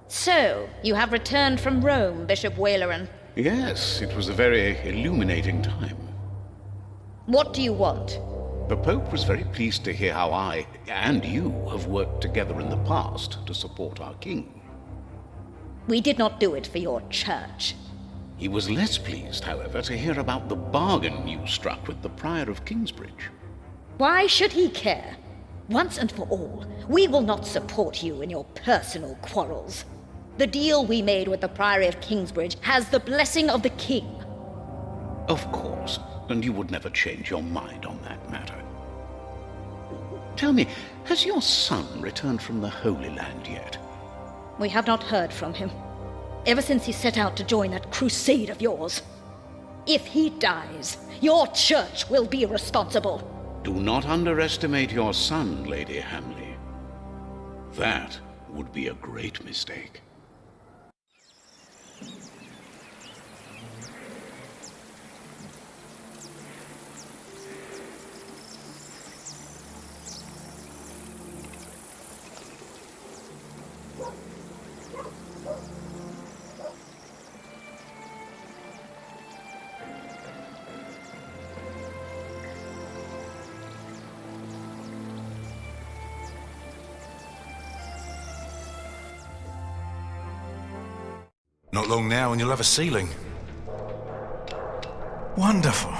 So, you have returned from Rome, Bishop Waleran. Yes, it was a very illuminating time. What do you want? The Pope was very pleased to hear how I, and you, have worked together in the past to support our king. We did not do it for your church. He was less pleased, however, to hear about the bargain you struck with the Prior of Kingsbridge. Why should he care? Once and for all, we will not support you in your personal quarrels. The deal we made with the Priory of Kingsbridge has the blessing of the king. Of course, and you would never change your mind on that matter. Tell me, has your son returned from the Holy Land yet? We have not heard from him, ever since he set out to join that crusade of yours. If he dies, your church will be responsible. Do not underestimate your son, Lady Hamley. That would be a great mistake. Not long now and you'll have a ceiling. Wonderful.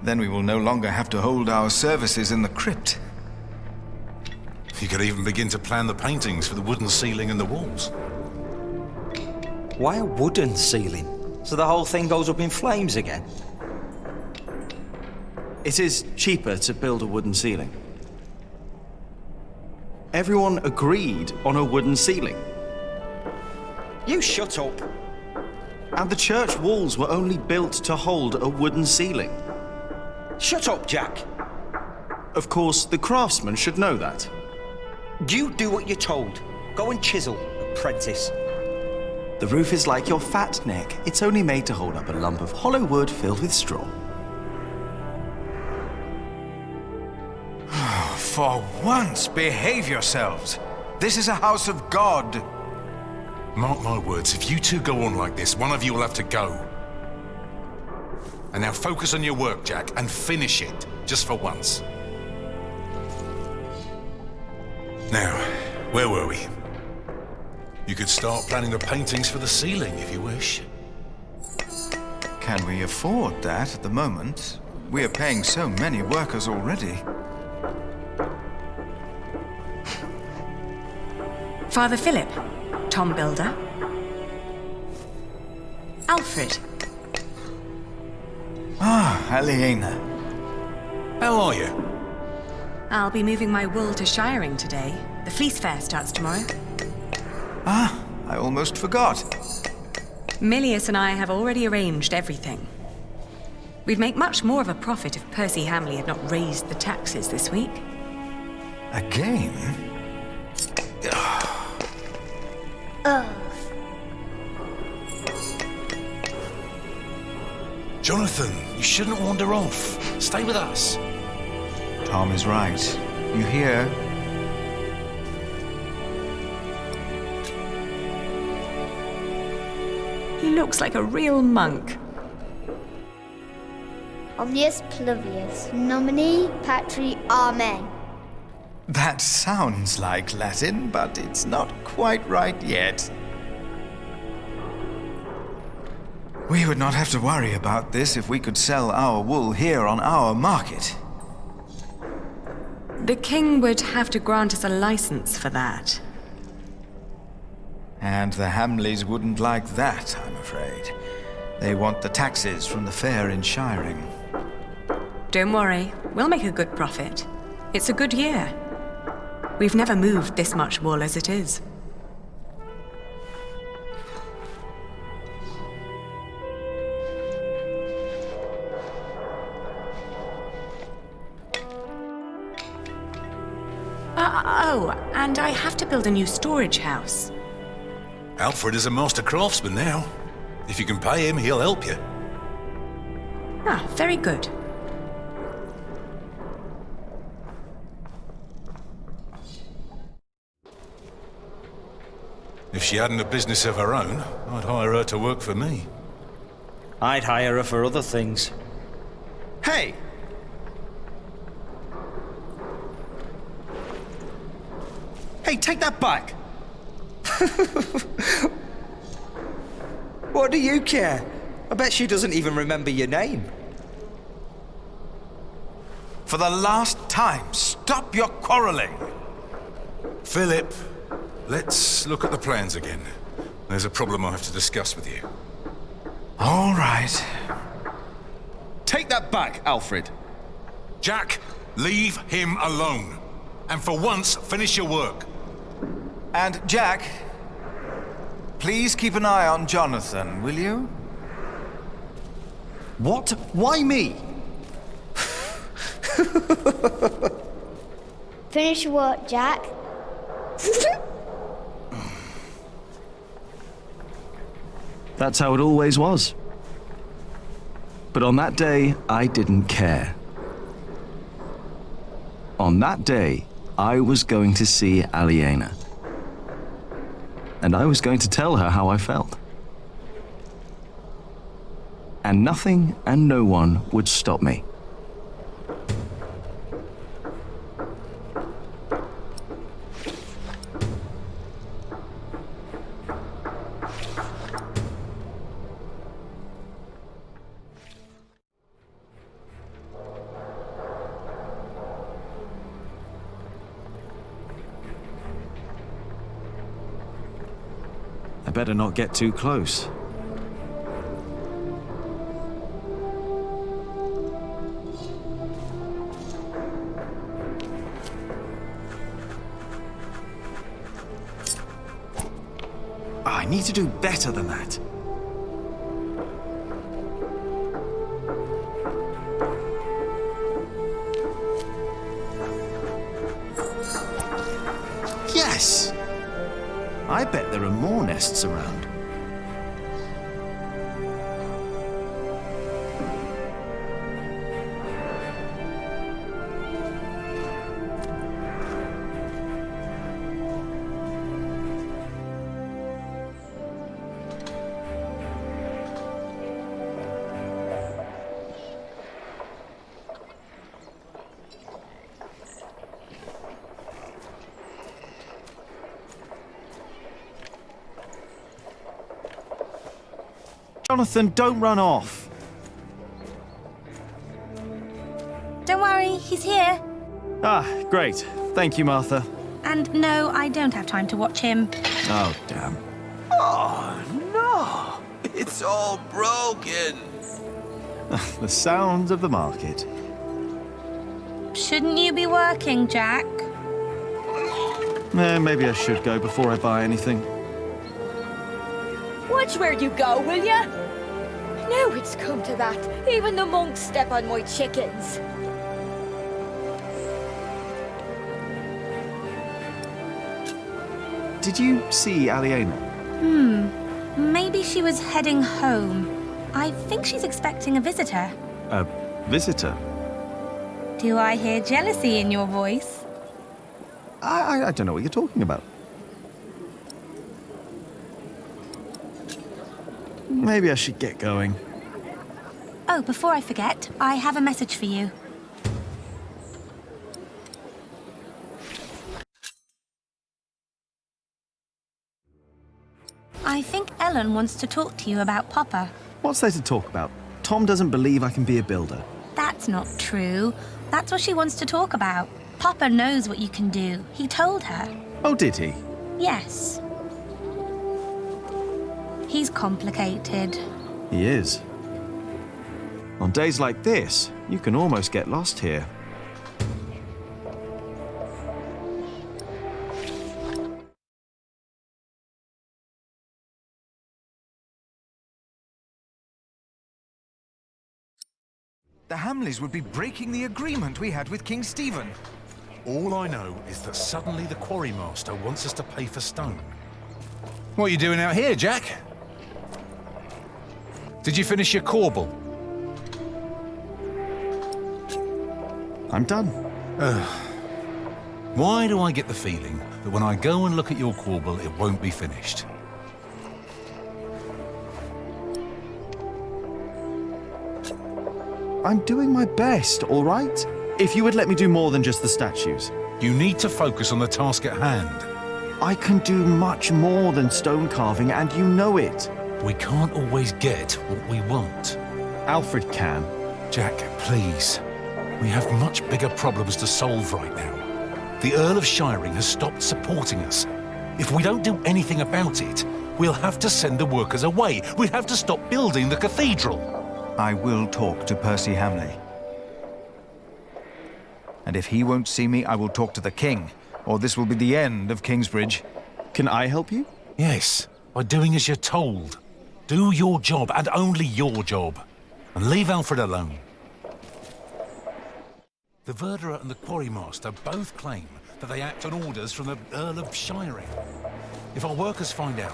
Then we will no longer have to hold our services in the crypt. You could even begin to plan the paintings for the wooden ceiling and the walls. Why a wooden ceiling? So the whole thing goes up in flames again? It is cheaper to build a wooden ceiling. Everyone agreed on a wooden ceiling. You shut up. And the church walls were only built to hold a wooden ceiling. Shut up, Jack. Of course, the craftsman should know that. You do what you're told. Go and chisel, apprentice. The roof is like your fat neck. It's only made to hold up a lump of hollow wood filled with straw. For once, behave yourselves. This is a house of God. Mark my words, if you two go on like this, one of you will have to go. And now focus on your work, Jack, and finish it, just for once. Now, where were we? You could start planning the paintings for the ceiling, if you wish. Can we afford that at the moment? We are paying so many workers already. Father Philip, Tom Builder. Alfred. Ah, Ale&Mat. How are you? I'll be moving my wool to shiring today. The fleece fair starts tomorrow. Ah, I almost forgot. Milius and I have already arranged everything. We'd make much more of a profit if Percy Hamley had not raised the taxes this week. Again? Jonathan, you shouldn't wander off. Stay with us. Tom is right. You hear? He looks like a real monk. Omnius Pluvius, nomine patri amen. That sounds like Latin, but it's not quite right yet. We would not have to worry about this if we could sell our wool here on our market. The king would have to grant us a license for that. And the Hamleys wouldn't like that, I'm afraid. They want the taxes from the fair in shiring. Don't worry, we'll make a good profit. It's a good year. We've never moved this much wool as it is. Oh, and I have to build a new storage house. Alfred is a master craftsman now. If you can pay him, he'll help you. Ah, very good. If she hadn't a business of her own, I'd hire her to work for me. I'd hire her for other things. Hey! Hey, take that back! What do you care? I bet she doesn't even remember your name. For the last time, stop your quarreling. Philip, let's look at the plans again. There's a problem I have to discuss with you. All right. Take that back, Alfred. Jack, leave him alone. And for once, finish your work. And Jack, please keep an eye on Jonathan, will you? What? Why me? Finish your work, Jack. That's how it always was. But on that day, I didn't care. On that day, I was going to see Ale&Mat. And I was going to tell her how I felt. And nothing and no one would stop me. I better not get too close. I need to do better than that. Yes! I bet there are more nests around. Jonathan, don't run off. Don't worry, he's here. Ah, great. Thank you, Martha. And no, I don't have time to watch him. Oh, damn. Oh, no! It's all broken. The sounds of the market. Shouldn't you be working, Jack? Maybe I should go before I buy anything. Watch where you go, will ya? Now it's come to that. Even the monks step on my chickens. Did you see Ale&Mat? Maybe she was heading home. I think she's expecting a visitor. A visitor? Do I hear jealousy in your voice? I don't know what you're talking about. Maybe I should get going. Oh, before I forget, I have a message for you. I think Ellen wants to talk to you about Popper. What's there to talk about? Tom doesn't believe I can be a builder. That's not true. That's what she wants to talk about. Popper knows what you can do. He told her. Oh, did he? Yes. He's complicated. He is. On days like this, you can almost get lost here. The Hamleys would be breaking the agreement we had with King Stephen. All I know is that suddenly the quarry master wants us to pay for stone. What are you doing out here, Jack? Did you finish your corbel? I'm done. Why do I get the feeling that when I go and look at your quarble, it won't be finished. I'm doing my best, all right? If you would let me do more than just the statues. You need to focus on the task at hand. I can do much more than stone carving, and you know it. We can't always get what we want. Alfred can. Jack, please. We have much bigger problems to solve right now. The Earl of Shiring has stopped supporting us. If we don't do anything about it, we'll have to send the workers away. We'll have to stop building the cathedral. I will talk to Percy Hamley. And if he won't see me, I will talk to the king, or this will be the end of Kingsbridge. Can I help you? Yes, by doing as you're told. Do your job, and only your job. And leave Alfred alone. The Verderer and the Quarrymaster both claim that they act on orders from the Earl of Shiring. If our workers find out...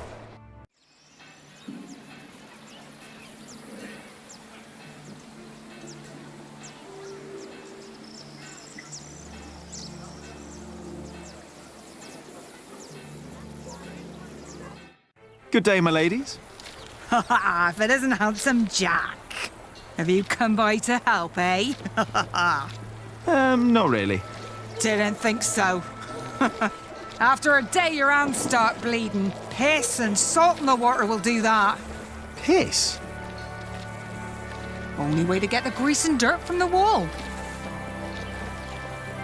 Good day, my ladies. Ha ha! If it isn't handsome Jack. Have you come by to help, eh? Not really. Didn't think so. After a day your hands start bleeding. Piss and salt in the water will do that. Piss? Only way to get the grease and dirt from the wall.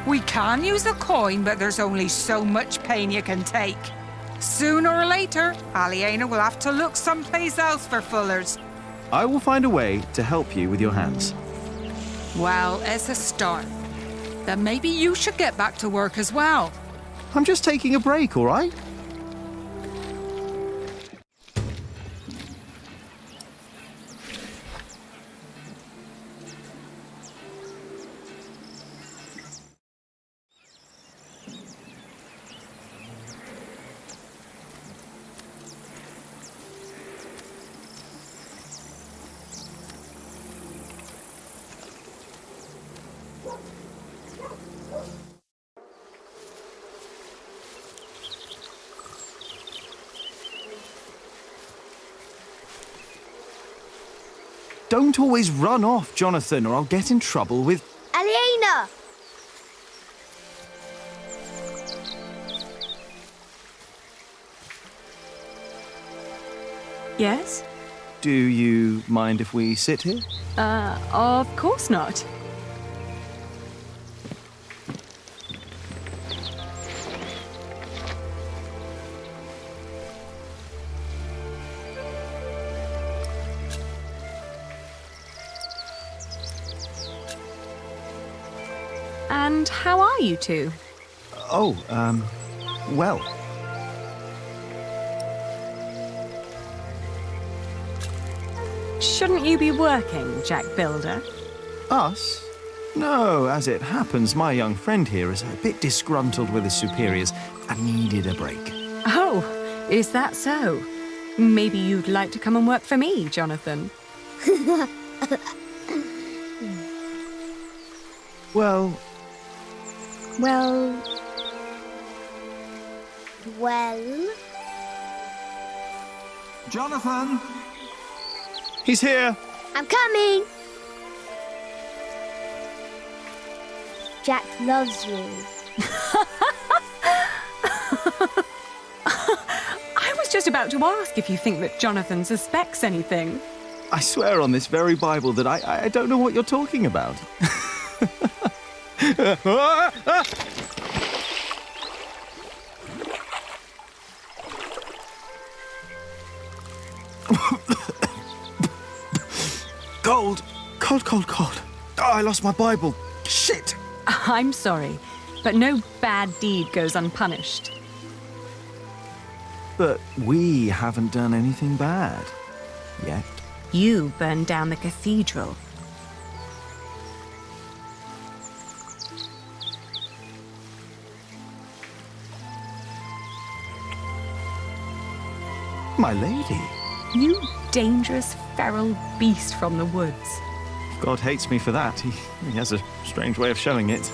We can use a coin, but there's only so much pain you can take. Sooner or later, Ale&Mat will have to look someplace else for fullers. I will find a way to help you with your hands. Well, it's a start. Then maybe you should get back to work as well. I'm just taking a break, all right? Don't always run off, Jonathan, or I'll get in trouble with... Ale&Mat! Yes? Do you mind if we sit here? Of course not. And how are you two? Oh, well. Shouldn't you be working, Jack Builder? Us? No, as it happens, my young friend here is a bit disgruntled with his superiors and needed a break. Oh, is that so? Maybe you'd like to come and work for me, Jonathan. Well... Jonathan! He's here! I'm coming! Jack loves you. I was just about to ask if you think that Jonathan suspects anything. I swear on this very Bible that I don't know what you're talking about. Cold. Cold. Oh, I lost my Bible. Shit. I'm sorry, but no bad deed goes unpunished. But we haven't done anything bad. Yet. You burned down the cathedral. My lady. You dangerous, feral beast from the woods. God hates me for that. He has a strange way of showing it.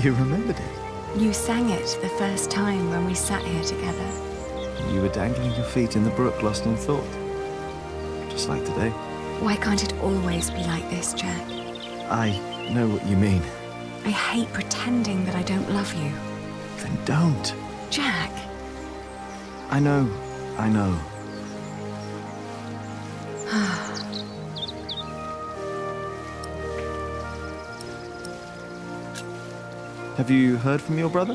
You remembered it. You sang it the first time when we sat here together. You were dangling your feet in the brook, lost in thought. Just like today. Why can't it always be like this, Jack? I know what you mean. I hate pretending that I don't love you. Then don't. Jack! I know. Have you heard from your brother?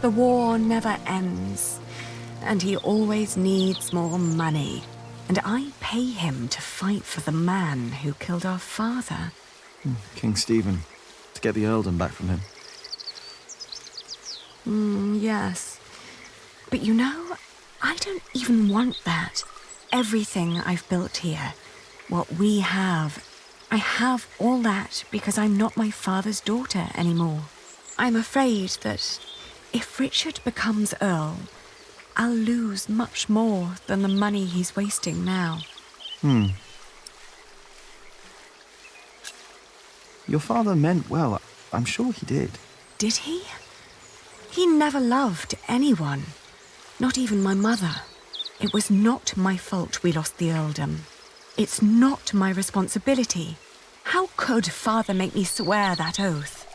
The war never ends, and he always needs more money. And I pay him to fight for the man who killed our father. King Stephen, to get the earldom back from him. Yes. But you know, I don't even want that. Everything I've built here, what we have, I have all that because I'm not my father's daughter anymore. I'm afraid that if Richard becomes Earl, I'll lose much more than the money he's wasting now. Your father meant well. I'm sure he did. Did he? He never loved anyone, not even my mother. It was not my fault we lost the earldom. It's not my responsibility. How could Father make me swear that oath?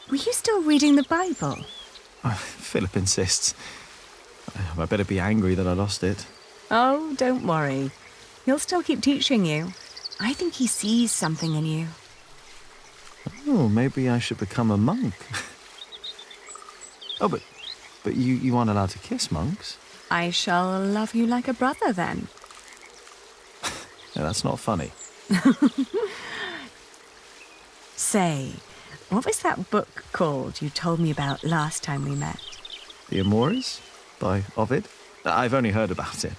Were you still reading the Bible? Philip insists. I better be angry that I lost it. Oh, don't worry. He'll still keep teaching you. I think he sees something in you. Oh, maybe I should become a monk. Oh, but you aren't allowed to kiss monks. I shall love you like a brother, then. No, that's not funny. Say, what was that book called you told me about last time we met? The Amores by Ovid. I've only heard about it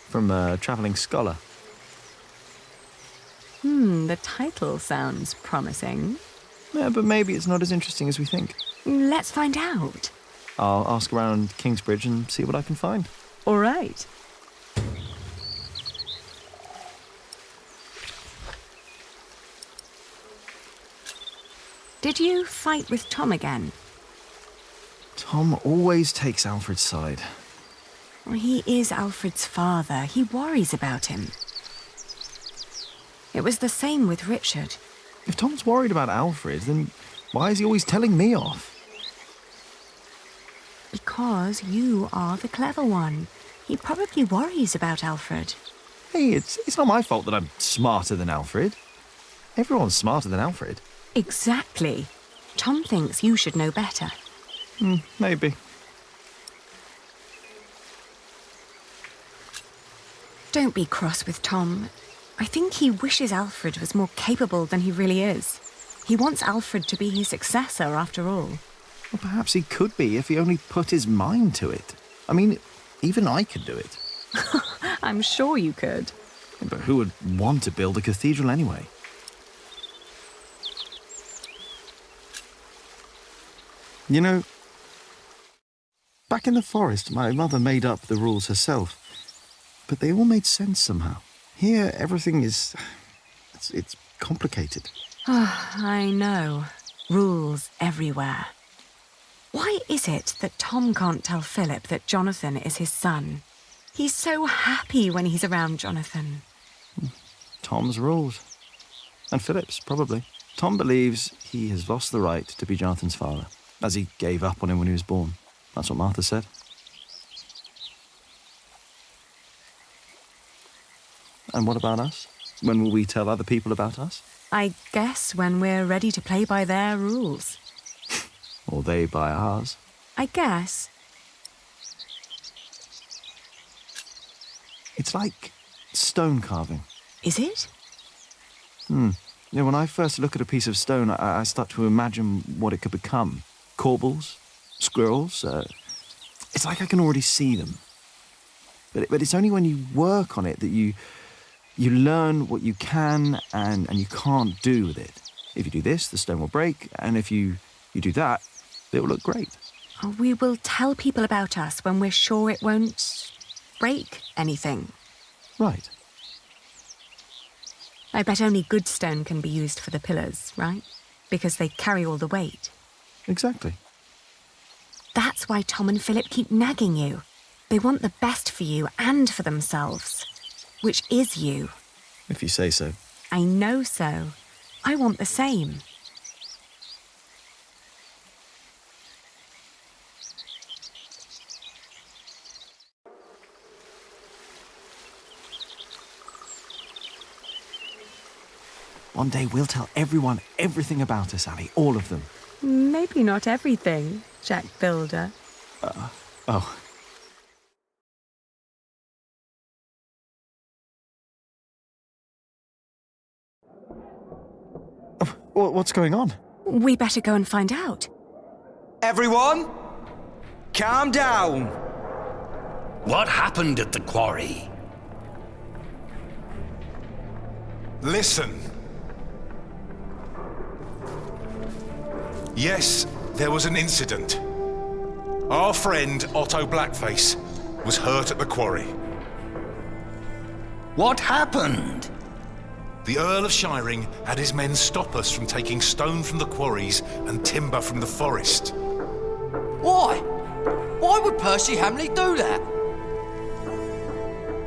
from a travelling scholar. The title sounds promising. Yeah, but maybe it's not as interesting as we think. Let's find out. I'll ask around Kingsbridge and see what I can find. All right. Did you fight with Tom again? Tom always takes Alfred's side. Well, he is Alfred's father. He worries about him. It was the same with Richard. If Tom's worried about Alfred, then why is he always telling me off? Because you are the clever one. He probably worries about Alfred. Hey, it's not my fault that I'm smarter than Alfred. Everyone's smarter than Alfred. Exactly. Tom thinks you should know better. Maybe. Don't be cross with Tom. I think he wishes Alfred was more capable than he really is. He wants Alfred to be his successor, after all. Well, perhaps he could be if he only put his mind to it. I mean, even I could do it. I'm sure you could. But who would want to build a cathedral anyway? You know, back in the forest, my mother made up the rules herself. But they all made sense somehow. Here, everything is... It's complicated. I know. Rules everywhere. Why is it that Tom can't tell Philip that Jonathan is his son? He's so happy when he's around Jonathan. Tom's rules. And Philip's, probably. Tom believes he has lost the right to be Jonathan's father, as he gave up on him when he was born. That's what Martha said. And what about us? When will we tell other people about us? I guess when we're ready to play by their rules. Or they by ours. I guess. It's like stone carving. Is it? You know, when I first look at a piece of stone, I start to imagine what it could become. Corbels, squirrels. It's like I can already see them. But it's only when you work on it that you learn what you can and you can't do with it. If you do this, the stone will break, and if you do that, it will look great. We will tell people about us when we're sure it won't break anything. Right. I bet only good stone can be used for the pillars, right? Because they carry all the weight. Exactly. That's why Tom and Philip keep nagging you. They want the best for you and for themselves. Which is you. If you say so. I know so. I want the same. One day we'll tell everyone everything about us, Ali. All of them. Maybe not everything, Jack Builder. Oh. What's going on? We better go and find out. Everyone, calm down. What happened at the quarry? Listen. Yes, there was an incident. Our friend, Otto Blackface, was hurt at the quarry. What happened? The Earl of Shiring had his men stop us from taking stone from the quarries and timber from the forest. Why? Why would Percy Hamley do that?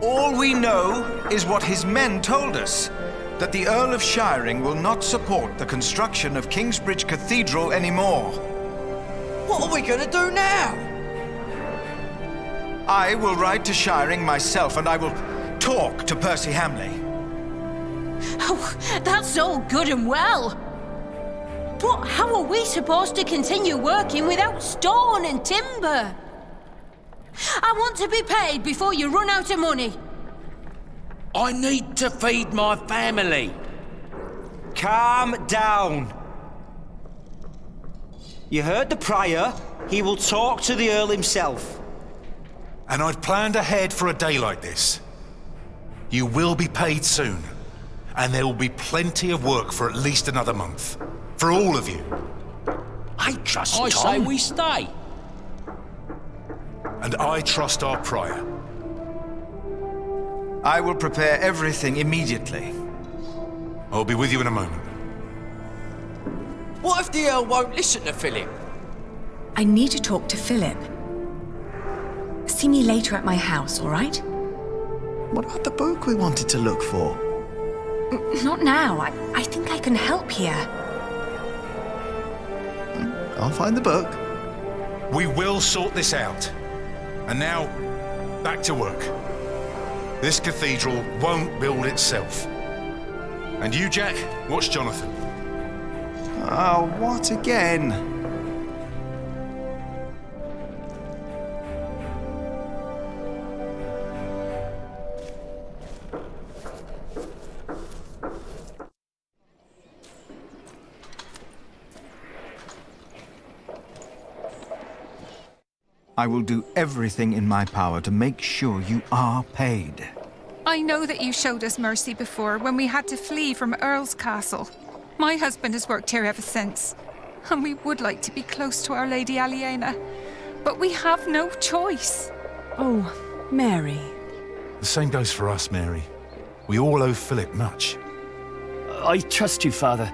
All we know is what his men told us, that the Earl of Shiring will not support the construction of Kingsbridge Cathedral anymore. What are we going to do now? I will ride to Shiring myself and I will talk to Percy Hamley. Oh, that's all good and well. But how are we supposed to continue working without stone and timber? I want to be paid before you run out of money. I need to feed my family. Calm down. You heard the Prior. He will talk to the Earl himself. And I'd planned ahead for a day like this. You will be paid soon. And there will be plenty of work for at least another month. For all of you. I trust I Tom. say we stay. And I trust our Prior. I will prepare everything immediately. I'll be with you in a moment. What if the Earl won't listen to Philip? I need to talk to Philip. See me later at my house, all right? What about the book we wanted to look for? Not now. I think I can help here. I'll find the book. We will sort this out. And now, back to work. This cathedral won't build itself. And you, Jack, watch Jonathan. Oh, what again? I will do everything in my power to make sure you are paid. I know that you showed us mercy before when we had to flee from Earl's Castle. My husband has worked here ever since, and we would like to be close to Our Lady Aliena, but we have no choice. Oh, Mary. The same goes for us, Mary. We all owe Philip much. I trust you, Father,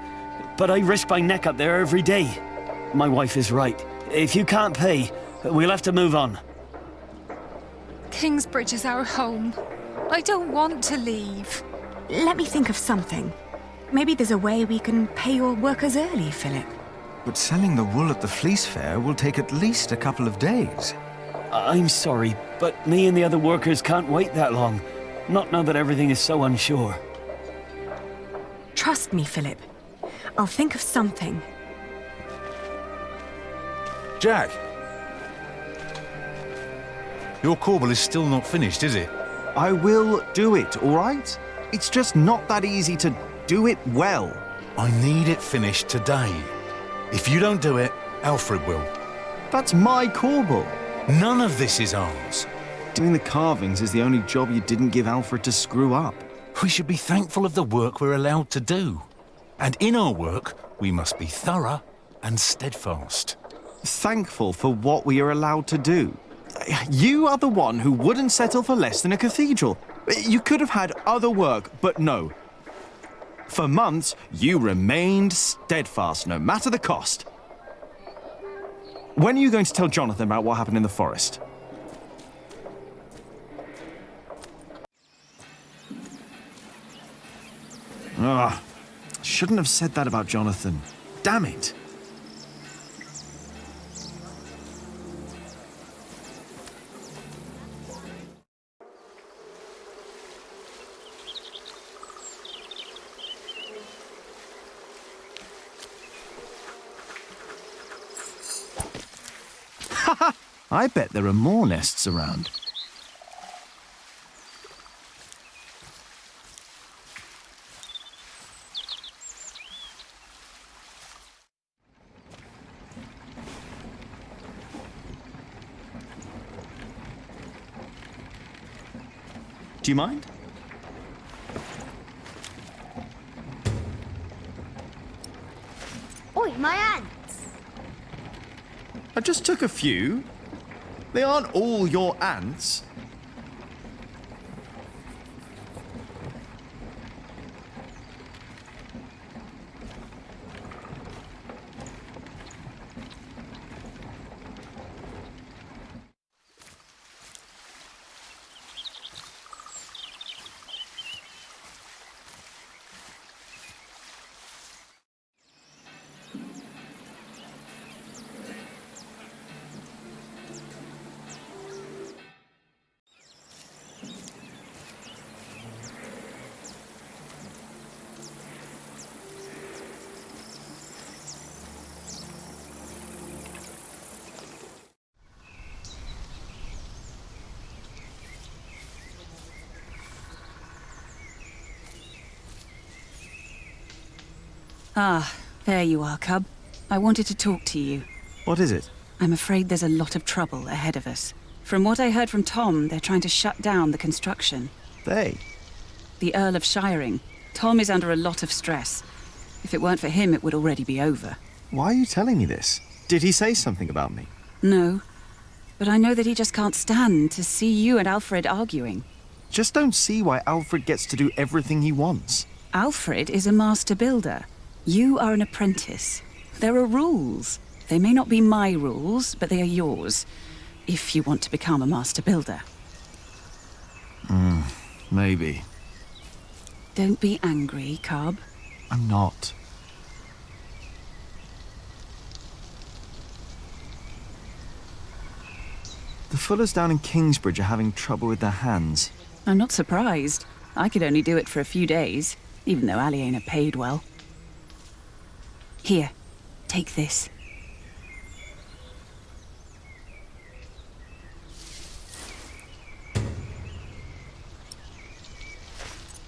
but I risk my neck up there every day. My wife is right. If you can't pay, we'll have to move on. Kingsbridge is our home. I don't want to leave. Let me think of something. Maybe there's a way we can pay your workers early, Philip. But selling the wool at the fleece fair will take at least a couple of days. I'm sorry, but me and the other workers can't wait that long. Not now that everything is so unsure. Trust me, Philip. I'll think of something. Jack! Your corbel is still not finished, is it? I will do it, all right? It's just not that easy to do it well. I need it finished today. If you don't do it, Alfred will. That's my corbel. None of this is ours. Doing the carvings is the only job you didn't give Alfred to screw up. We should be thankful of the work we're allowed to do. And in our work, we must be thorough and steadfast. Thankful for what we are allowed to do. You are the one who wouldn't settle for less than a cathedral. You could have had other work, but no. For months, you remained steadfast, no matter the cost. When are you going to tell Jonathan about what happened in the forest? Ah, shouldn't have said that about Jonathan. Damn it. I bet there are more nests around. Do you mind? Oi, my ants! I just took a few. They aren't all your ants. Ah, there you are, Cub. I wanted to talk to you. What is it? I'm afraid there's a lot of trouble ahead of us. From what I heard from Tom, they're trying to shut down the construction. They? The Earl of Shiring. Tom is under a lot of stress. If it weren't for him, it would already be over. Why are you telling me this? Did he say something about me? No. But I know that he just can't stand to see you and Alfred arguing. Just don't see why Alfred gets to do everything he wants. Alfred is a master builder. You are an apprentice. There are rules. They may not be my rules, but they are yours, if you want to become a master builder. Maybe. Don't be angry, Cub. I'm not. The Fullers down in Kingsbridge are having trouble with their hands. I'm not surprised. I could only do it for a few days, even though Ale&Mat paid well. Here, take this.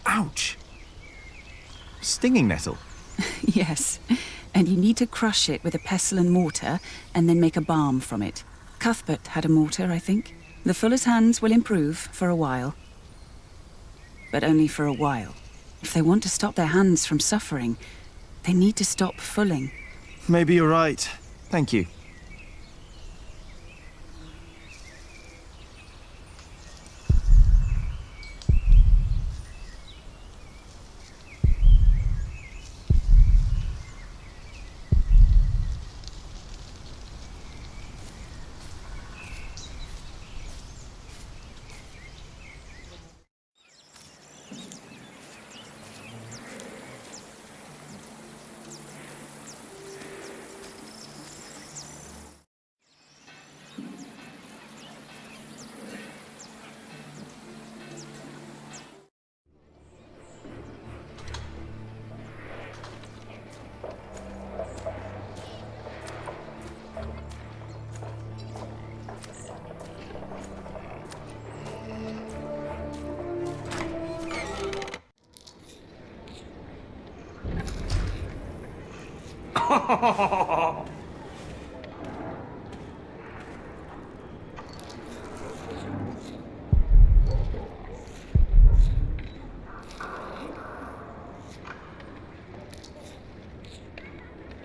Ouch! Stinging nettle. Yes, and you need to crush it with a pestle and mortar, and then make a balm from it. Cuthbert had a mortar, I think. The Fuller's hands will improve for a while. But only for a while. If they want to stop their hands from suffering, they need to stop fulling. Maybe you're right. Thank you.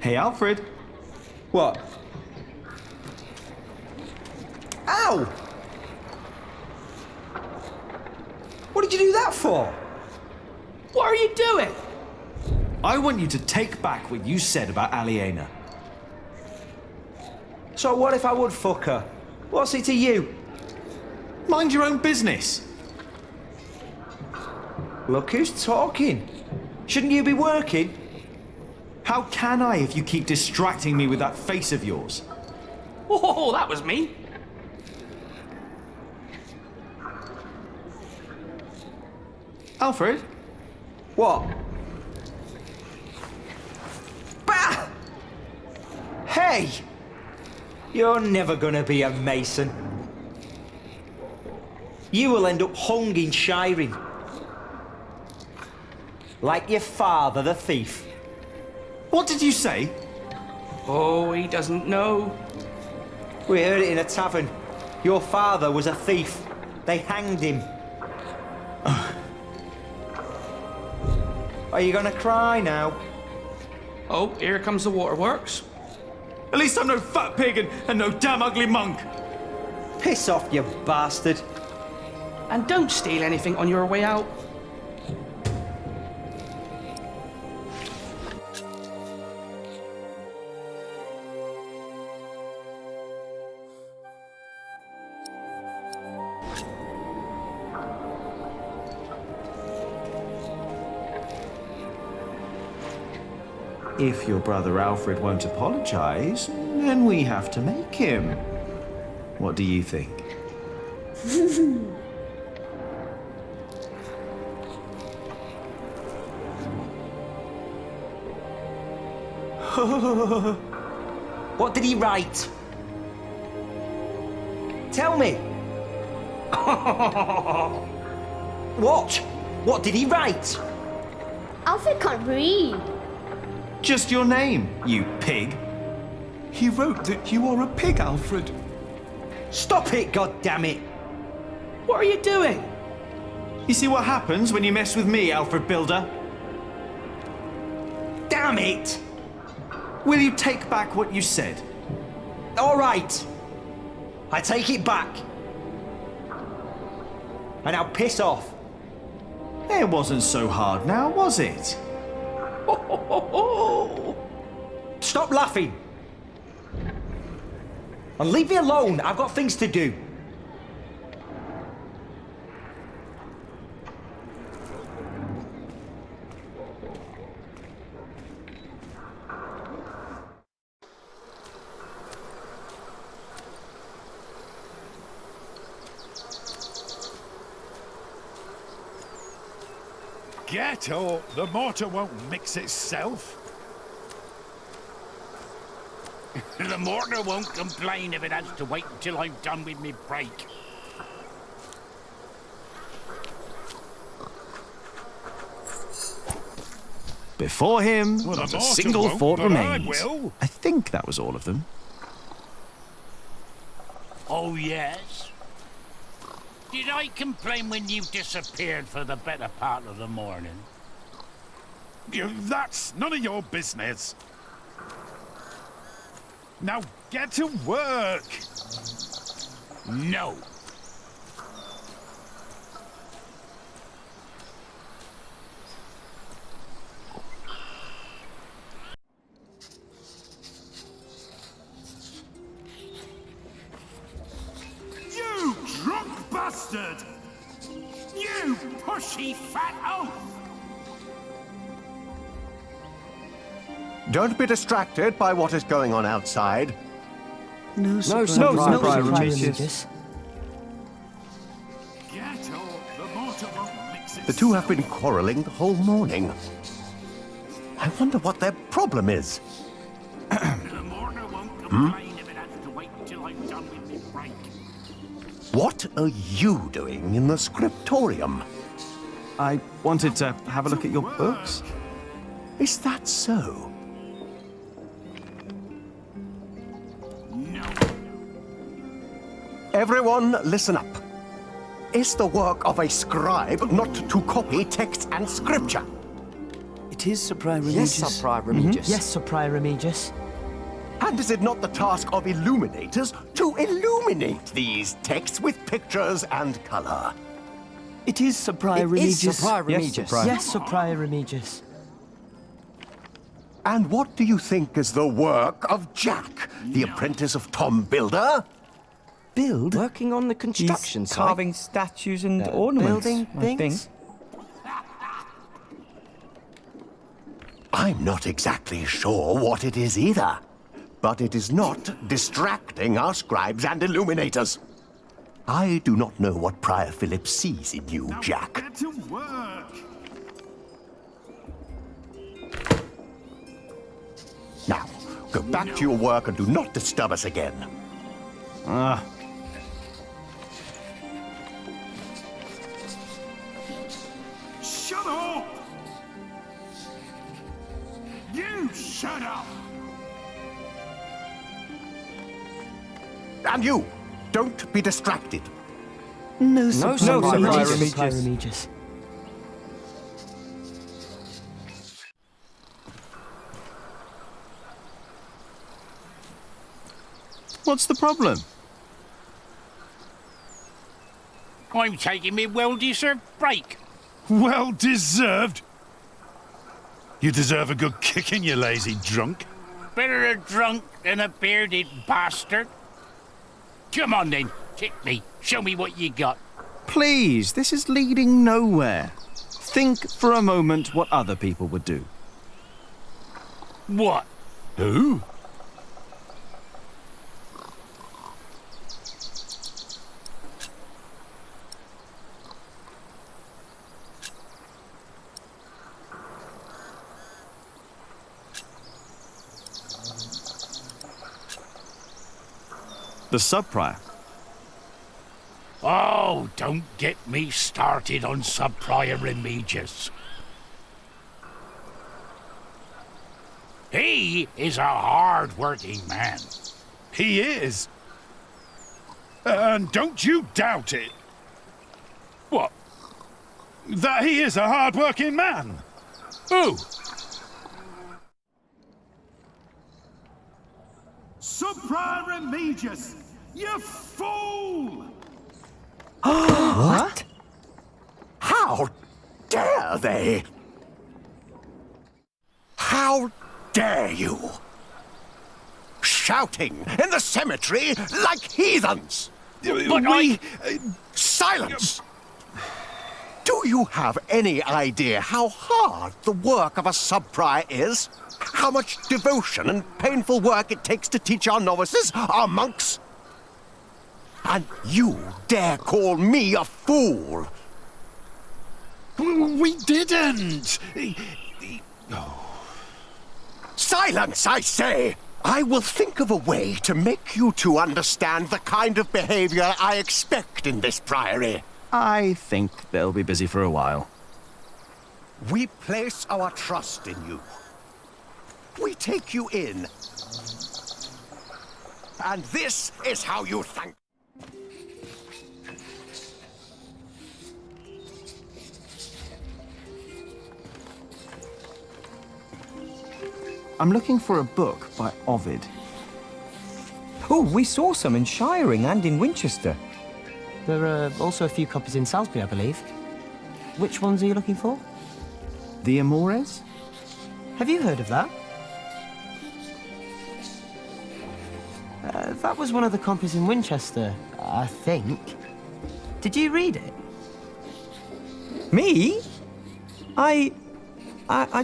Hey, Alfred. What? Ow! What did you do that for? What are you doing? I want you to take back what you said about Aliena. So what if I would fuck her? What's it to you? Mind your own business. Look who's talking. Shouldn't you be working? How can I if you keep distracting me with that face of yours? Oh, that was me. Alfred? What? Bah! Hey! You're never gonna be a mason. You will end up hung in shiring. Like your father, the thief. What did you say? Oh, he doesn't know. We heard it in a tavern. Your father was a thief. They hanged him. Are you gonna cry now? Oh, here comes the waterworks. At least I'm no fat pig and no damn ugly monk. Piss off, you bastard. And don't steal anything on your way out. If your brother Alfred won't apologize, then we have to make him. What do you think? What did he write? Tell me. What? What did he write? Alfred can't read. Just your name, you pig. He wrote that you are a pig, Alfred. Stop it, goddammit! What are you doing? You see what happens when you mess with me, Alfred Builder? Damn it! Will you take back what you said? All right. I take it back. And now piss off. It wasn't so hard now, was it? Stop laughing. And leave me alone. I've got things to do. Get up! The mortar won't mix itself. The mortar won't complain if it has to wait until I'm done with me break. Before him, Well, not the a mortar single won't, fort but I remains. will. I think that was all of them. Oh, yes? Did I complain when you disappeared for the better part of the morning? That's none of your business. Now get to work. No. You drunk bastard! You pushy fat oaf! Don't be distracted by what is going on outside. No surprise, Regis. Get up! The mortar won't mix itself. The two have been quarreling the whole morning. I wonder what their problem is. The mortar won't complain if it has to wait until I'm done with me break. What are you doing in the scriptorium? I wanted to have a look at your books. Is that so? Everyone, listen up. It's the work of a scribe not to copy text and scripture. It is, Sir Prior Remigius. Yes, Sir Prior Remigius. Yes, Sir Prior Remigius. And is it not the task of illuminators to illuminate these texts with pictures and color? It is, Sir Prior Remigius. Sir Prior Remigius. Yes, Sir Prior Remigius. And what do you think is the work of Jack, the apprentice of Tom Builder? Build? Working on the construction site. Carving statues and ornaments, building I things. think. I'm not exactly sure what it is either. But it is not distracting our scribes and illuminators. I do not know what Prior Philip sees in you, Jack. Get to work. Now, go back to your work and do not disturb us again. Shut up! You shut up! And you, don't be distracted. No surprise, Pyromeges. What's the problem? I'm taking me well-deserved break. Well-deserved? You deserve a good kicking, you lazy drunk. Better a drunk than a bearded bastard. Come on then, hit me. Show me what you got. Please, this is leading nowhere. Think for a moment what other people would do. What? Who? The sub-prior. Oh, don't get me started on sub-prior Remigius. He is a hard-working man. He is. And don't you doubt it. What? That he is a hard-working man. Who? Sub-prior Remigius, you fool! What? How dare they? How dare you? Shouting in the cemetery like heathens! But Silence! Do you have any idea how hard the work of a sub-prior is? How much devotion and painful work it takes to teach our novices, our monks? And you dare call me a fool? We didn't! Silence, I say! I will think of a way to make you two understand the kind of behavior I expect in this priory. I think they'll be busy for a while. We place our trust in you. We take you in. And this is how you thank. I'm looking for a book by Ovid. Oh, we saw some in Shiring and in Winchester. There are also a few copies in Salisbury, I believe. Which ones are you looking for? The Amores? Have you heard of that? That was one of the copies in Winchester, I think. Did you read it? Me? I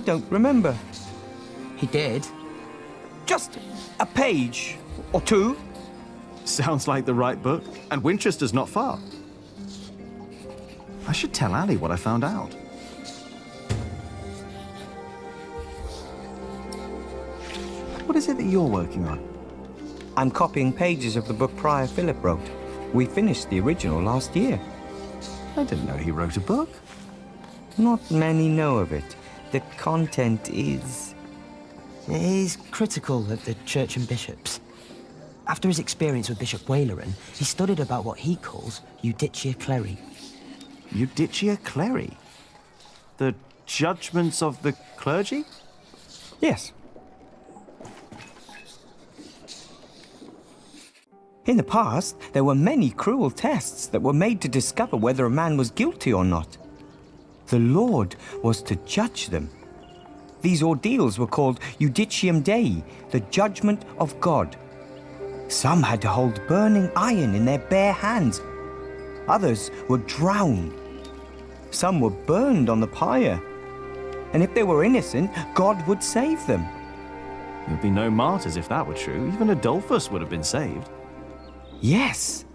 don't remember. He did. Just a page or two. Sounds like the right book, and Winchester's not far. I should tell Ali what I found out. What is it that you're working on? I'm copying pages of the book Prior Philip wrote. We finished the original last year. I didn't know he wrote a book. Not many know of it. The content is... He's critical of the church and bishops. After his experience with Bishop Waleran, he studied about what he calls Judicia Cleri. Judicia Cleri? The judgments of the clergy? Yes. In the past, there were many cruel tests that were made to discover whether a man was guilty or not. The Lord was to judge them. These ordeals were called Judicium Dei, the judgment of God. Some had to hold burning iron in their bare hands. Others were drowned. Some were burned on the pyre. And if they were innocent, God would save them. There'd be no martyrs if that were true. Even Adolphus would have been saved. Yes.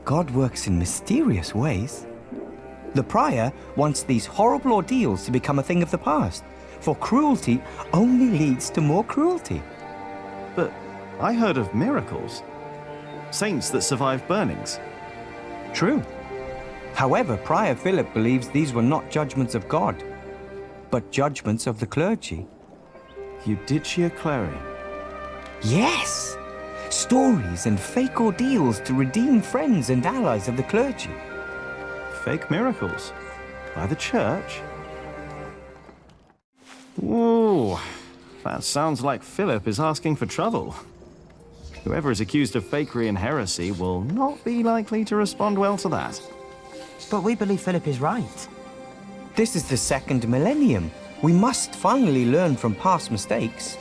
God works in mysterious ways. The prior wants these horrible ordeals to become a thing of the past, for cruelty only leads to more cruelty. But I heard of miracles. Saints that survived burnings. True. However, Prior Philip believes these were not judgments of God, but judgments of the clergy. Judicia Cleri. Yes! Stories and fake ordeals to redeem friends and allies of the clergy. Fake miracles? By the church? Ooh, that sounds like Philip is asking for trouble. Whoever is accused of fakery and heresy will not be likely to respond well to that. But we believe Philip is right. This is the second millennium. We must finally learn from past mistakes.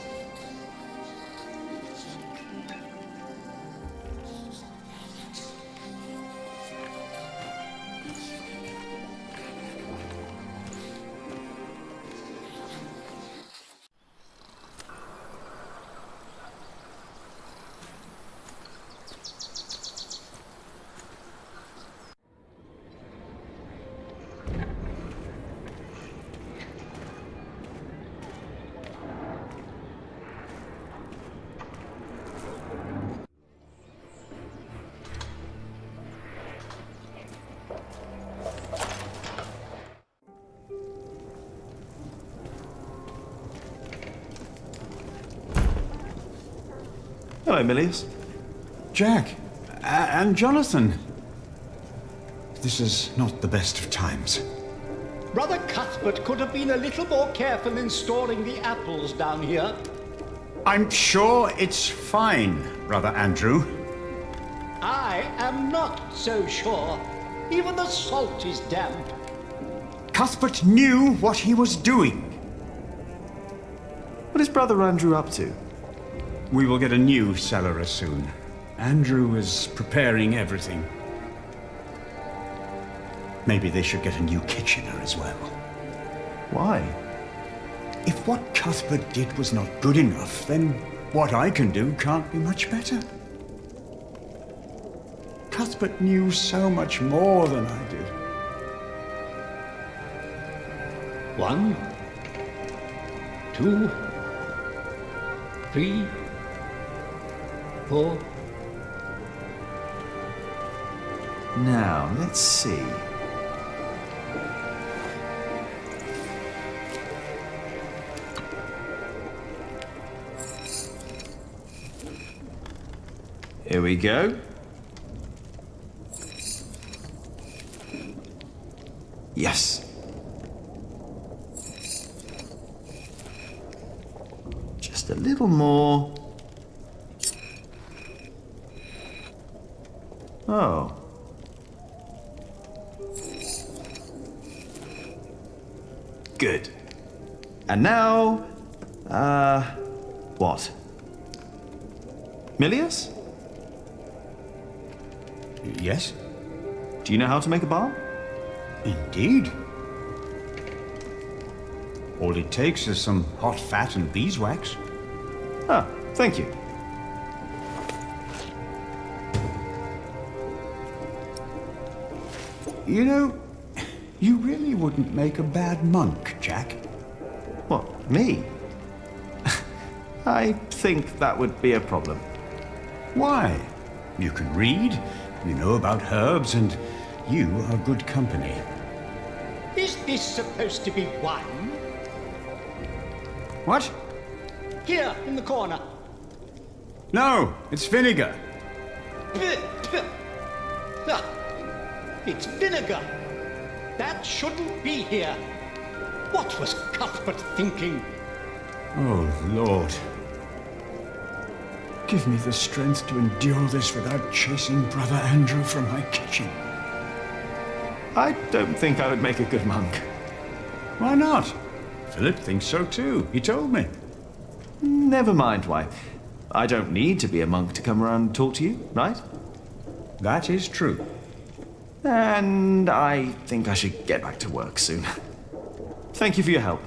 Hello, Milius. Jack, and Jonathan. This is not the best of times. Brother Cuthbert could have been a little more careful in storing the apples down here. I'm sure it's fine, Brother Andrew. I am not so sure. Even the salt is damp. Cuthbert knew what he was doing. What is Brother Andrew up to? We will get a new cellar soon. Andrew is preparing everything. Maybe they should get a new kitchener as well. Why? If what Cuthbert did was not good enough, then what I can do can't be much better. Cuthbert knew so much more than I did. 1, 2, 3, 4. Now, let's see. Here we go. Yes. Just a little more. Oh. Good. And now, what? Milius? Yes? Do you know how to make a balm? Indeed. All it takes is some hot fat and beeswax. Ah, thank you. You know, you really wouldn't make a bad monk, Jack. What, me? I think that would be a problem. Why? You can read, you know about herbs, and you are good company. Is this supposed to be wine? What? Here, in the corner. No, it's vinegar. It's vinegar. That shouldn't be here. What was Cuthbert thinking? Oh, Lord. Give me the strength to endure this without chasing Brother Andrew from my kitchen. I don't think I would make a good monk. Why not? Philip thinks so too. He told me. Never mind why. I don't need to be a monk to come around and talk to you, right? That is true. And I think I should get back to work soon. Thank you for your help.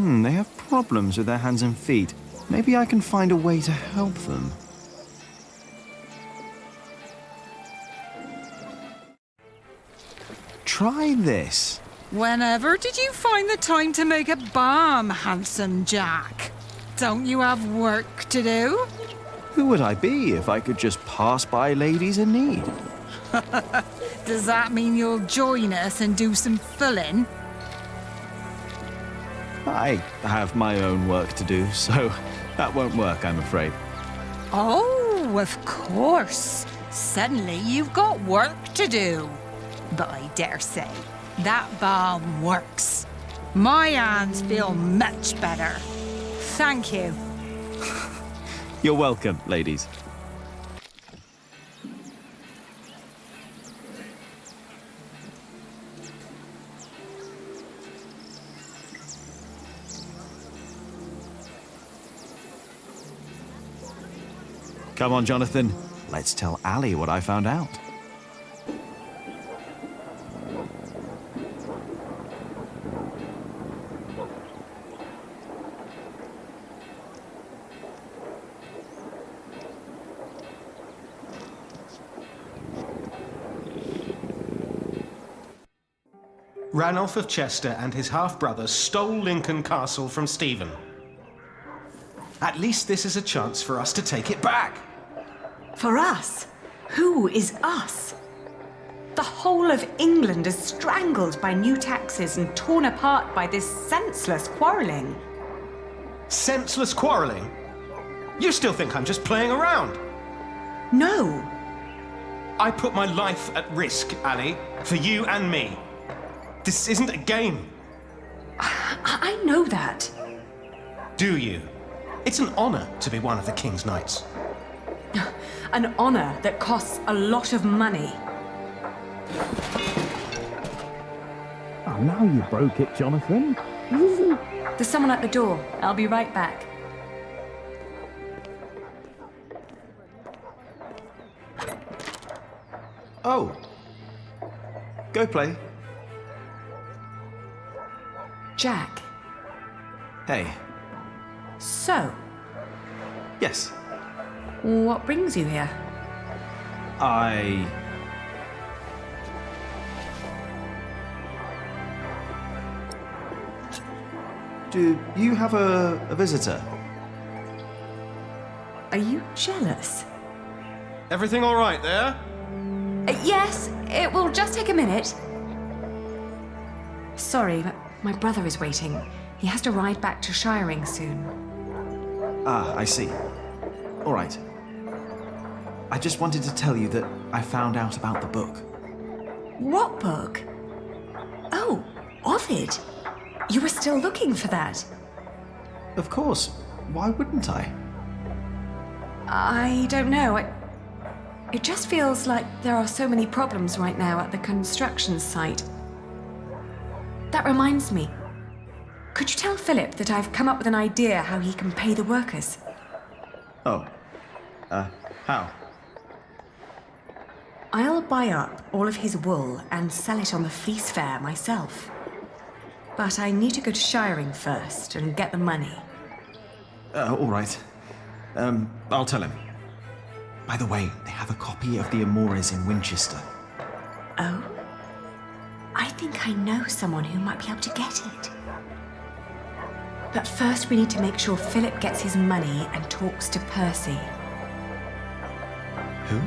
They have problems with their hands and feet. Maybe I can find a way to help them. Try this. Whenever did you find the time to make a balm, handsome Jack? Don't you have work to do? Who would I be if I could just pass by ladies in need? Does that mean you'll join us and do some filling? I have my own work to do, so that won't work, I'm afraid. Oh, of course. Suddenly you've got work to do. But I dare say, that balm works. My hands feel much better. Thank you. You're welcome, ladies. Come on, Jonathan. Let's tell Ali what I found out. Ranulph of Chester and his half-brother stole Lincoln Castle from Stephen. At least this is a chance for us to take it back. For us? Who is us? The whole of England is strangled by new taxes and torn apart by this senseless quarrelling. Senseless quarrelling? You still think I'm just playing around? No. I put my life at risk, Ali, for you and me. This isn't a game. I know that. Do you? It's an honor to be one of the King's Knights. An honor that costs a lot of money. Oh, now you broke it, Jonathan. There's someone at the door. I'll be right back. Oh. Go play. Jack. Hey. So, Yes. what brings you here? Do you have a visitor? Are you jealous? Everything all right there? Yes, it will just take a minute. Sorry, but my brother is waiting. He has to ride back to Shiring soon. Ah, I see. All right. I just wanted to tell you that I found out about the book. What book? Oh, Ovid. You were still looking for that. Of course. Why wouldn't I? I don't know. It just feels like there are so many problems right now at the construction site. That reminds me. Could you tell Philip that I've come up with an idea how he can pay the workers? Oh. How? I'll buy up all of his wool and sell it on the fleece fair myself. But I need to go to Shiring first and get the money. All right. I'll tell him. By the way, they have a copy of the Amores in Winchester. Oh? I think I know someone who might be able to get it. But first we need to make sure Philip gets his money and talks to Percy. Who?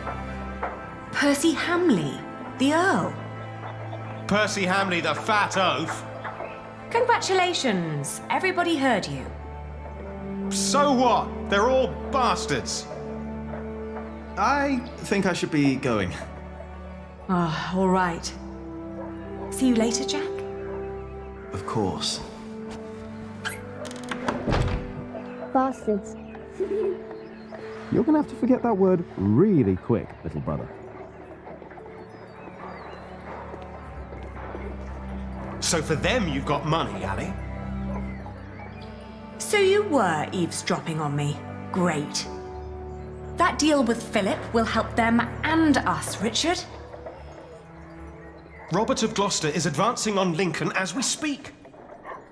Percy Hamley, the Earl. Percy Hamley, the fat oaf. Congratulations! Everybody heard you. So what? They're all bastards. I think I should be going. Ah, all right. See you later, Jack. Of course. Bastards. You're gonna have to forget that word really quick, little brother. So for them, you've got money, Ali? So you were eavesdropping on me. Great. That deal with Philip will help them and us, Richard. Robert of Gloucester is advancing on Lincoln as we speak.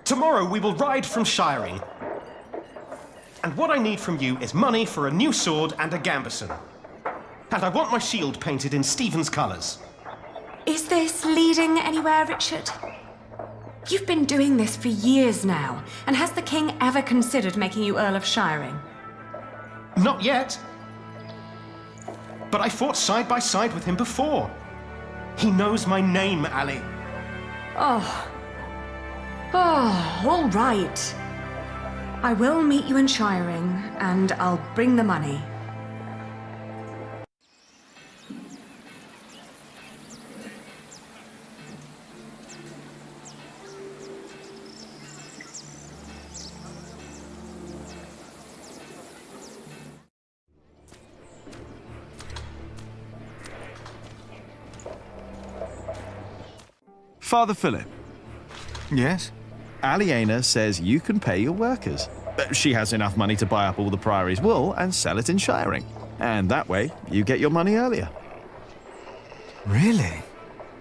Tomorrow we will ride from Shiring. And what I need from you is money for a new sword and a gambeson. And I want my shield painted in Stephen's colours. Is this leading anywhere, Richard? You've been doing this for years now, and has the king ever considered making you Earl of Shiring? Not yet. But I fought side by side with him before. He knows my name, Ali. Oh, all right. I will meet you in Shiring, and I'll bring the money. Father Philip. Yes? Aliena says you can pay your workers. She has enough money to buy up all the Priory's wool and sell it in Shiring. And that way, you get your money earlier. Really?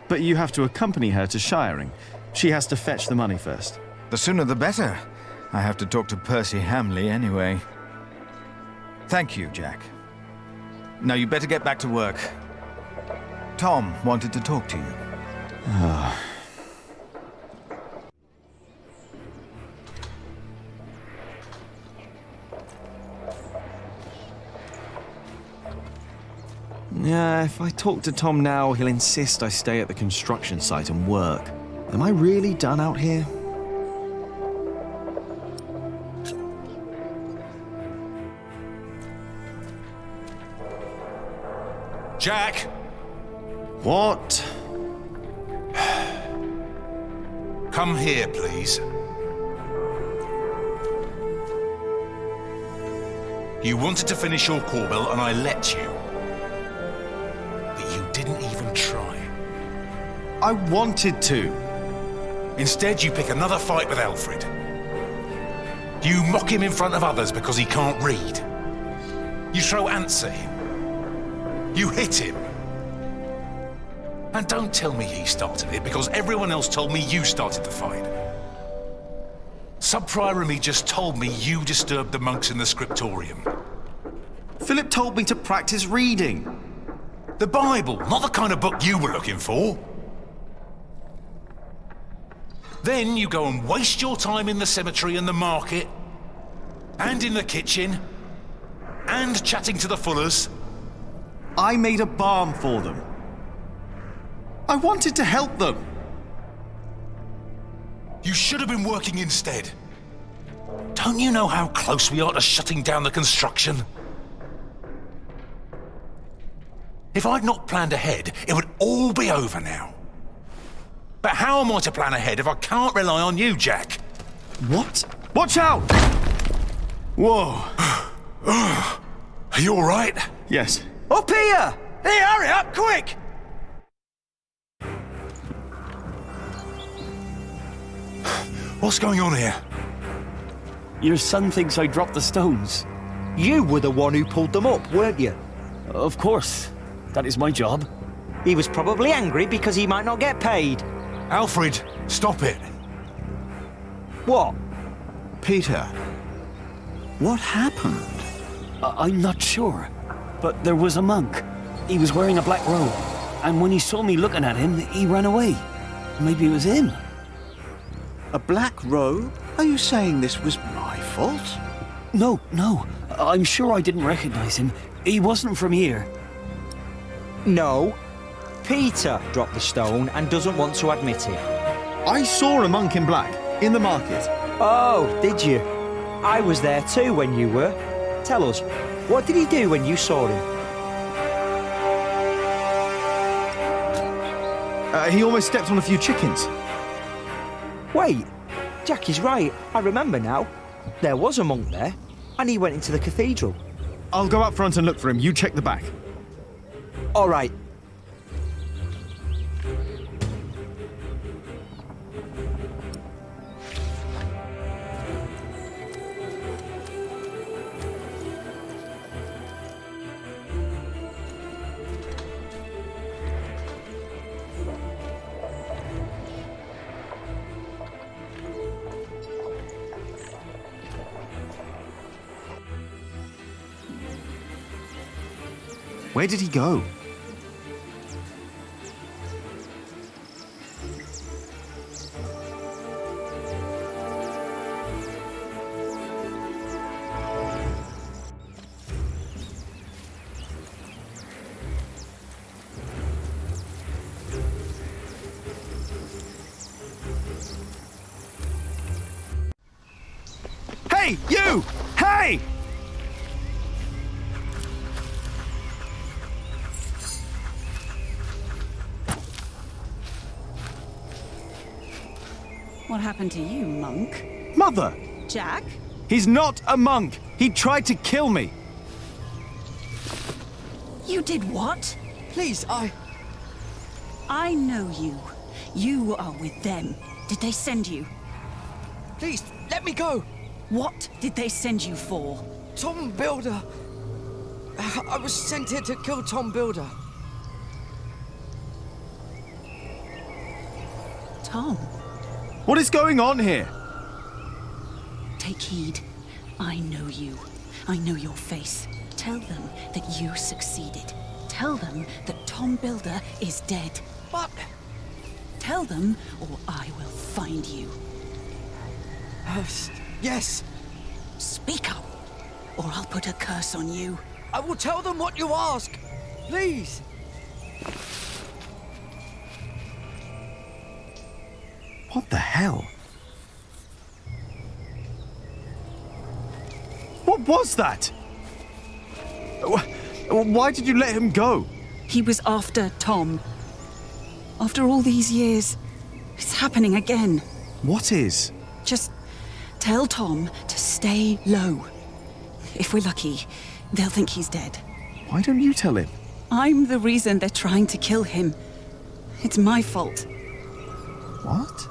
But you have to accompany her to Shiring. She has to fetch the money first. The sooner the better. I have to talk to Percy Hamley anyway. Thank you, Jack. Now you better get back to work. Tom wanted to talk to you. Yeah, if I talk to Tom now, he'll insist I stay at the construction site and work. Am I really done out here? Jack! What? Come here, please. You wanted to finish your Corbel, and I let you. But you didn't even try. I wanted to. Instead, you pick another fight with Alfred. You mock him in front of others because he can't read. You throw ants at him. You hit him. And don't tell me he started it, because everyone else told me you started the fight. Sub-Prior and me just told me you disturbed the monks in the scriptorium. Philip told me to practice reading. The Bible, not the kind of book you were looking for. Then you go and waste your time in the cemetery and the market, and in the kitchen, and chatting to the Fullers. I made a balm for them. I wanted to help them. You should have been working instead. Don't you know how close we are to shutting down the construction? If I'd not planned ahead, it would all be over now. But how am I to plan ahead if I can't rely on you, Jack? What? Watch out! Whoa. Are you all right? Yes. Up here! Hey, hurry up, quick! What's going on here? Your son thinks I dropped the stones. You were the one who pulled them up, weren't you? Of course. That is my job. He was probably angry because he might not get paid. Alfred, stop it. What? Peter, what happened? I'm not sure, but there was a monk. He was wearing a black robe, and when he saw me looking at him, he ran away. Maybe it was him. A black robe? Are you saying this was my fault? No. I'm sure I didn't recognize him. He wasn't from here. No. Peter dropped the stone and doesn't want to admit it. I saw a monk in black in the market. Oh, did you? I was there too when you were. Tell us, what did he do when you saw him? He almost stepped on a few chickens. Wait, Jack is right. I remember now. There was a monk there, and he went into the cathedral. I'll go up front and look for him. You check the back. All right. Where did he go? Hey, you! Hey! What happened to you, monk? Mother! Jack? He's not a monk! He tried to kill me! You did what? Please, I know you. You are with them. Did they send you? Please, let me go! What did they send you for? Tom Builder! I was sent here to kill Tom Builder. Tom? What is going on here? Take heed. I know you. I know your face. Tell them that you succeeded. Tell them that Tom Builder is dead. But... Tell them, or I will find you. Yes. Speak up, or I'll put a curse on you. I will tell them what you ask. Please. What the hell? What was that? Why did you let him go? He was after Tom. After all these years, it's happening again. What is? Just tell Tom to stay low. If we're lucky, they'll think he's dead. Why don't you tell him? I'm the reason they're trying to kill him. It's my fault. What?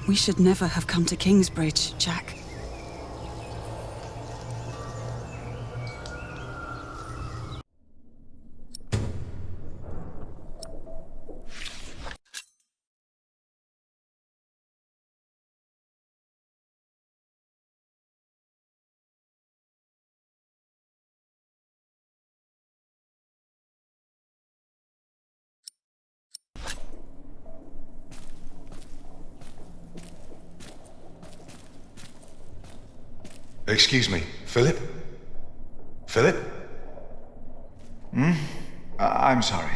We should never have come to Kingsbridge, Jack. Excuse me, Philip? Philip? I'm sorry.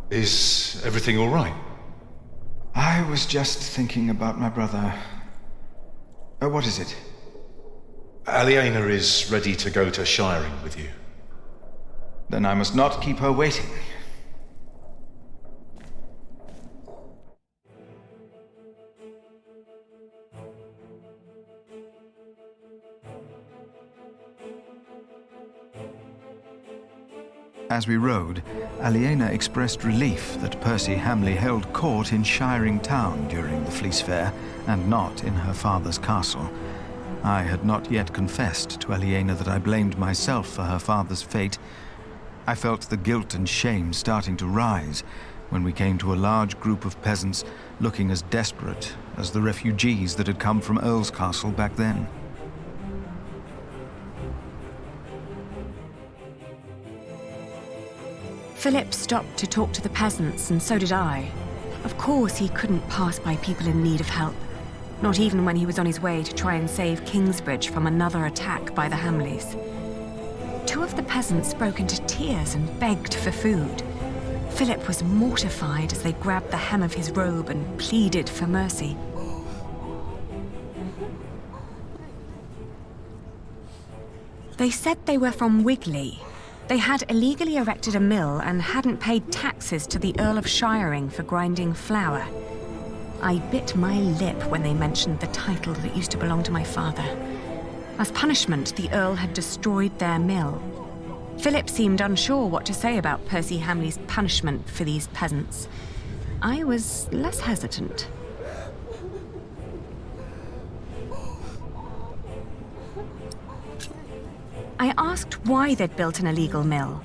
Is everything all right? I was just thinking about my brother. What is it? Aliena is ready to go to Shiring with you. Then I must not keep her waiting. As we rode, Aliena expressed relief that Percy Hamley held court in Shiring Town during the Fleece Fair, and not in her father's castle. I had not yet confessed to Aliena that I blamed myself for her father's fate. I felt the guilt and shame starting to rise when we came to a large group of peasants looking as desperate as the refugees that had come from Earl's Castle back then. Philip stopped to talk to the peasants, and so did I. Of course, he couldn't pass by people in need of help, not even when he was on his way to try and save Kingsbridge from another attack by the Hamleys. Two of the peasants broke into tears and begged for food. Philip was mortified as they grabbed the hem of his robe and pleaded for mercy. They said they were from Wigley. They had illegally erected a mill and hadn't paid taxes to the Earl of Shiring for grinding flour. I bit my lip when they mentioned the title that used to belong to my father. As punishment, the Earl had destroyed their mill. Philip seemed unsure what to say about Percy Hamley's punishment for these peasants. I was less hesitant. I asked why they'd built an illegal mill.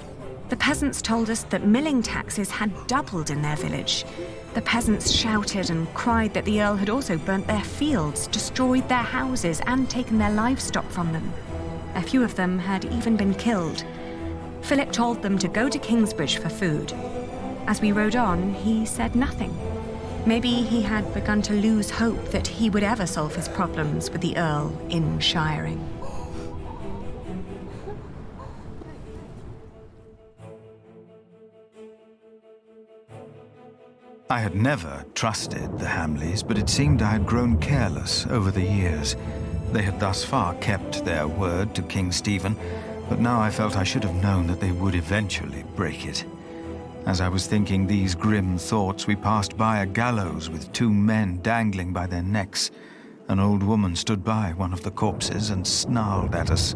The peasants told us that milling taxes had doubled in their village. The peasants shouted and cried that the Earl had also burnt their fields, destroyed their houses, and taken their livestock from them. A few of them had even been killed. Philip told them to go to Kingsbridge for food. As we rode on, he said nothing. Maybe he had begun to lose hope that he would ever solve his problems with the Earl in Shiring. I had never trusted the Hamleys, but it seemed I had grown careless over the years. They had thus far kept their word to King Stephen, but now I felt I should have known that they would eventually break it. As I was thinking these grim thoughts, we passed by a gallows with 2 men dangling by their necks. An old woman stood by one of the corpses and snarled at us.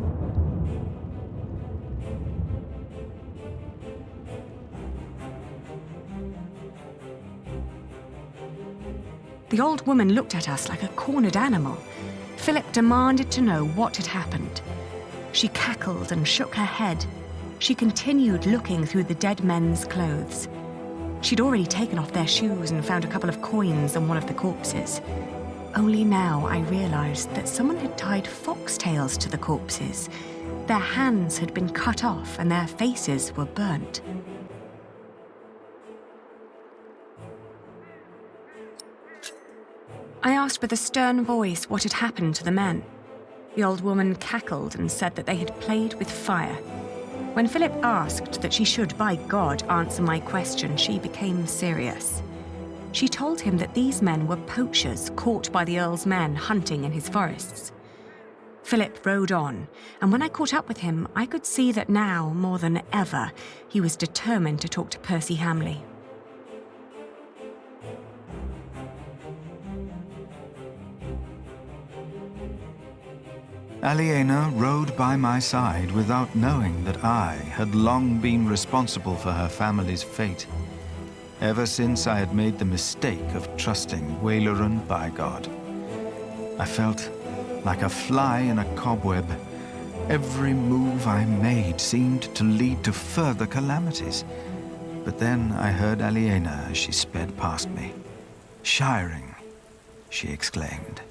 The old woman looked at us like a cornered animal. Philip demanded to know what had happened. She cackled and shook her head. She continued looking through the dead men's clothes. She'd already taken off their shoes and found a couple of coins on one of the corpses. Only now I realized that someone had tied foxtails to the corpses. Their hands had been cut off and their faces were burnt. I asked with a stern voice what had happened to the men. The old woman cackled and said that they had played with fire. When Philip asked that she should, by God, answer my question, she became serious. She told him that these men were poachers caught by the Earl's men hunting in his forests. Philip rode on, and when I caught up with him, I could see that now, more than ever, he was determined to talk to Percy Hamley. Aliena rode by my side without knowing that I had long been responsible for her family's fate. Ever since I had made the mistake of trusting Waleran by God. I felt like a fly in a cobweb. Every move I made seemed to lead to further calamities. But then I heard Aliena as she sped past me. "Shiring," she exclaimed.